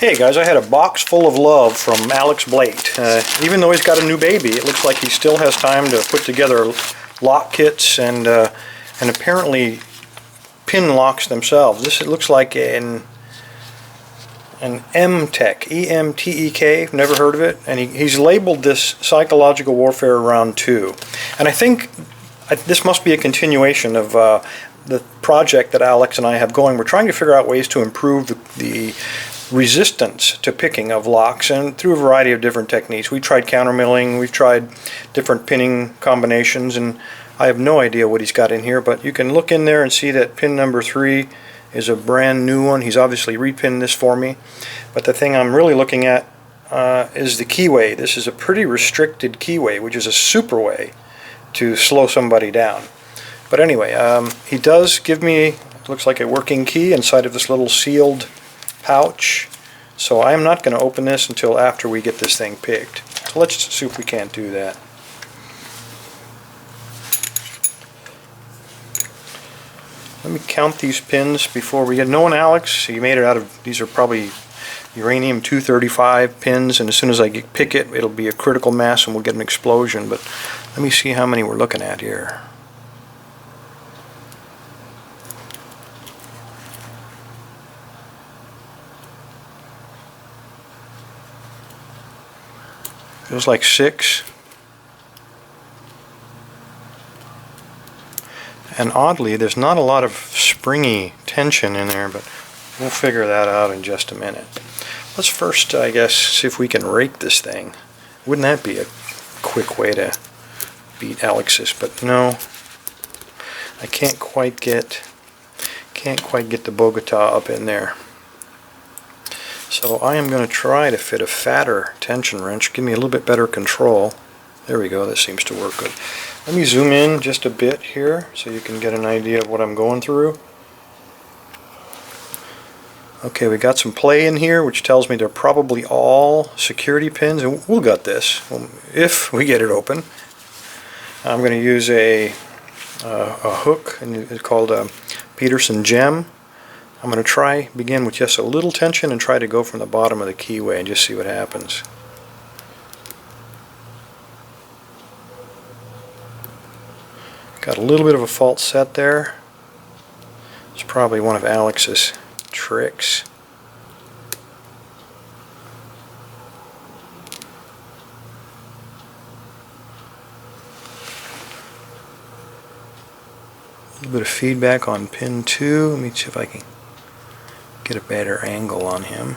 Hey guys, I had a box full of love from Alex Blate. Even though he's got a new baby, it looks like he still has time to put together lock kits and apparently pin locks themselves. This, it looks like an M-Tech, E-M-T-E-K, never heard of it, and he's labeled this Psychological Warfare Round 2. And I think this must be a continuation of the project that Alex and I have going. We're trying to figure out ways to improve the resistance to picking of locks, and through a variety of different techniques. We tried countermilling, we've tried different pinning combinations, and I have no idea what he's got in here, but you can look in there and see that pin number 3 is a brand new one. He's obviously repinned this for me, but the thing I'm really looking at is the keyway. This is a pretty restricted keyway, which is a super way to slow somebody down. But anyway, he does give me, it looks like a working key inside of this little sealed pouch, so I'm not going to open this until after we get this thing picked. So let's see if we can't do that. Let me count these pins before we get knowing Alex. He made it out of, these are probably uranium-235 pins, and as soon as I pick it, it'll be a critical mass and we'll get an explosion. But let me see how many we're looking at here. Feels like 6. And oddly, there's not a lot of springy tension in there, but we'll figure that out in just a minute. Let's first, I guess, see if we can rake this thing. Wouldn't that be a quick way to beat Alex's? But no, I can't quite get the Bogota up in there. So I am going to try to fit a fatter tension wrench, give me a little bit better control. There we go, that seems to work good. Let me zoom in just a bit here so you can get an idea of what I'm going through. Okay, we got some play in here, which tells me they're probably all security pins, and we'll get this if we get it open. I'm going to use a hook, and it's called a Peterson gem. I'm going to begin with just a little tension and try to go from the bottom of the keyway and just see what happens. Got a little bit of a false set there. It's probably one of Alex's tricks. A little bit of feedback on pin 2. Let me see if I can get a better angle on him.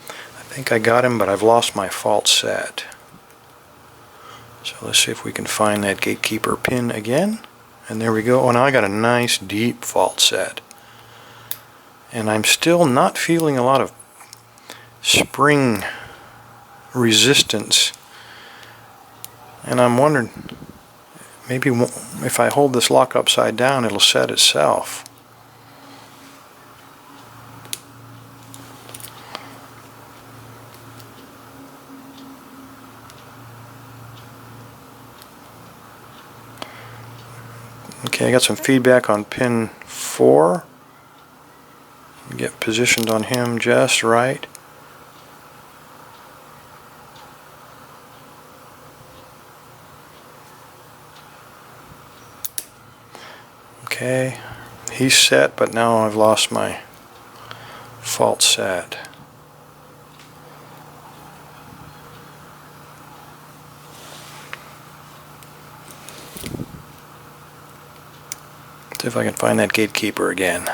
I think I got him, but I've lost my false set. So let's see if we can find that gatekeeper pin again. And there we go. Oh, now I got a nice deep false set. And I'm still not feeling a lot of spring resistance. And I'm wondering, maybe if I hold this lock upside down, it'll set itself. Okay, I got some feedback on pin 4. Get positioned on him just right. Okay, he's set, but now I've lost my false set. See if I can find that gatekeeper again.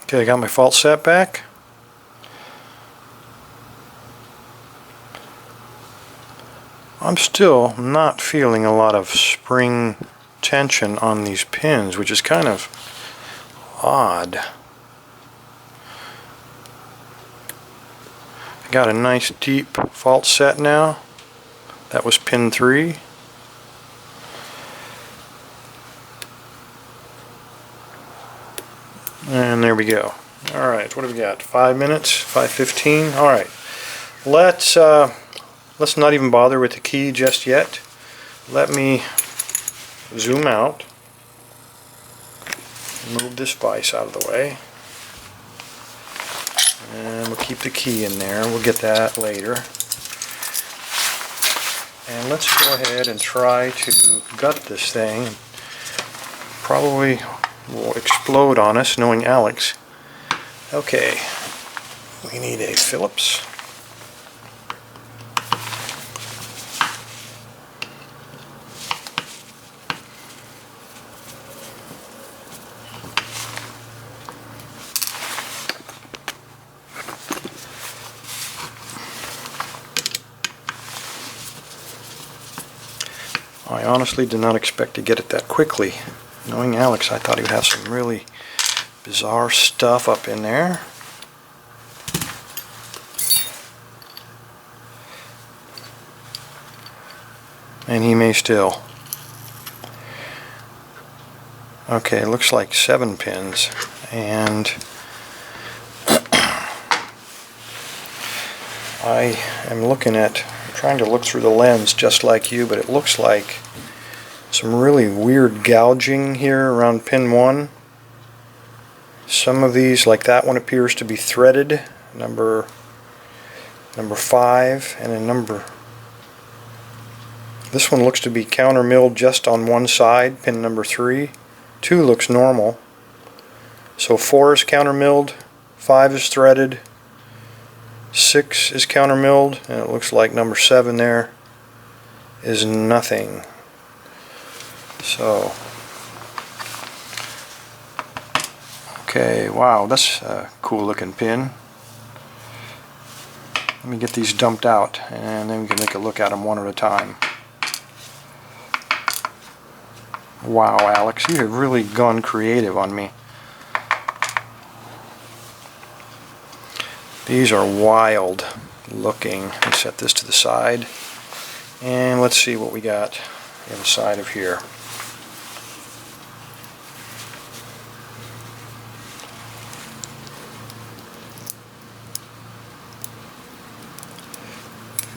Okay, I got my false set back. I'm still not feeling a lot of spring tension on these pins, which is kind of odd. I got a nice deep fault set now. That was pin 3. And there we go. Alright, what have we got? 5 minutes? 5:15? Alright. Let's not even bother with the key just yet. Let me zoom out. Move this vise out of the way. And we'll keep the key in there. We'll get that later. And let's go ahead and try to gut this thing. Probably will explode on us, knowing Alex. Okay, we need a Phillips. I honestly did not expect to get it that quickly. Knowing Alex, I thought he would have some really bizarre stuff up in there. And he may still. Okay, it looks like 7 pins. And I am trying to look through the lens just like you, but it looks like some really weird gouging here around pin 1. Some of these, like that one, appears to be threaded, number 5, and then this one looks to be counter milled just on one side, pin number 3. 2 looks normal. So 4 is counter milled, 5 is threaded, 6 is counter milled, and it looks like number 7 there is nothing. So, okay, wow, that's a cool looking pin. Let me get these dumped out and then we can take a look at them one at a time. Wow, Alex, you have really gone creative on me. These are wild looking. Let me set this to the side. And let's see what we got on the other side of here.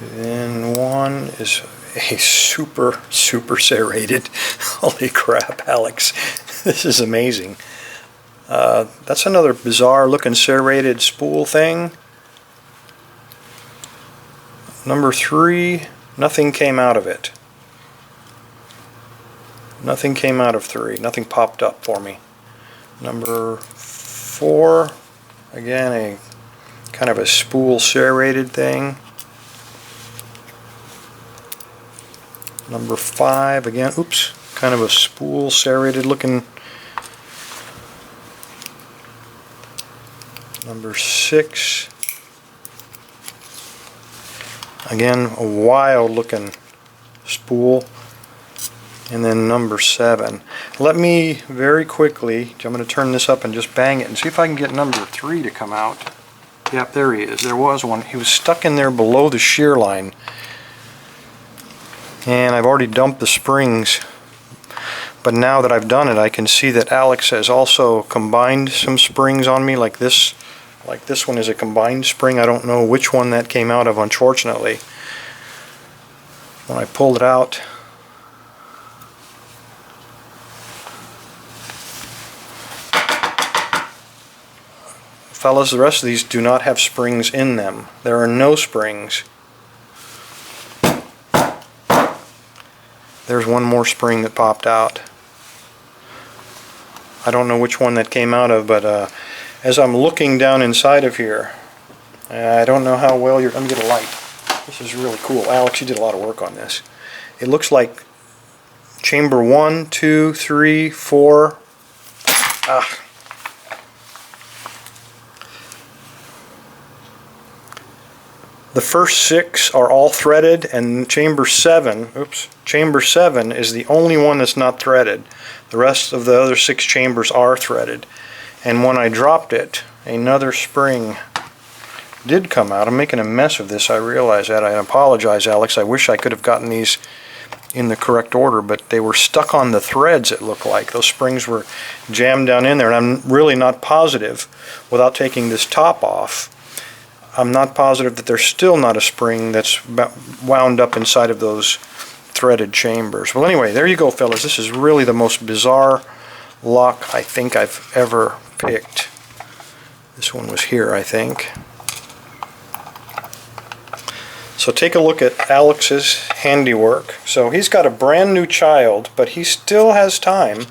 Then one is a super serrated. Holy crap, Alex. This is amazing. That's another bizarre looking serrated spool thing. Number 3, nothing came out of it. Nothing came out of 3. Nothing popped up for me. Number 4, again, a kind of a spool serrated thing. Number 5, again, oops, kind of a spool serrated looking. Number 6, again, a wild looking spool. And then number 7. Let me very quickly, I'm going to turn this up and just bang it and see if I can get number 3 to come out. Yep, there he is. There was one. He was stuck in there below the shear line. And I've already dumped the springs. But now that I've done it, I can see that Alex has also combined some springs on me, like this. Like this one is a combined spring. I don't know which one that came out of, unfortunately. When I pulled it out, fellas, the rest of these do not have springs in them. There are no springs. There's one more spring that popped out. I don't know which one that came out of, but as I'm looking down inside of here, I don't know how well you're... Let me get a light. This is really cool. Alex, you did a lot of work on this. It looks like chamber 1, 2, 3, 4. The first 6 are all threaded, and chamber 7, chamber 7 is the only one that's not threaded. The rest of the other 6 chambers are threaded. And when I dropped it, another spring did come out. I'm making a mess of this, I realize that. I apologize, Alex. I wish I could have gotten these in the correct order, but they were stuck on the threads, it looked like. Those springs were jammed down in there, and I'm really not positive, without taking this top off, I'm not positive that there's still not a spring that's wound up inside of those threaded chambers. Well, anyway, there you go, fellas. This is really the most bizarre lock I think I've ever picked. This one was here, I think. So take a look at Alex's handiwork. So he's got a brand new child, but he still has time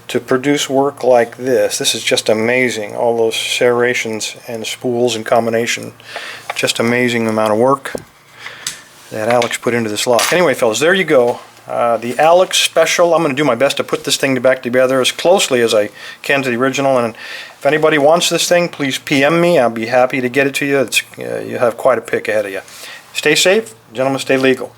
to produce work like this. This is just amazing. All those serrations and spools and combination. Just amazing amount of work that Alex put into this lock. Anyway, fellas, there you go. The Alex Special. I'm going to do my best to put this thing back together as closely as I can to the original. And if anybody wants this thing, please PM me. I'll be happy to get it to you. You have quite a pick ahead of you. Stay safe. Gentlemen, stay legal.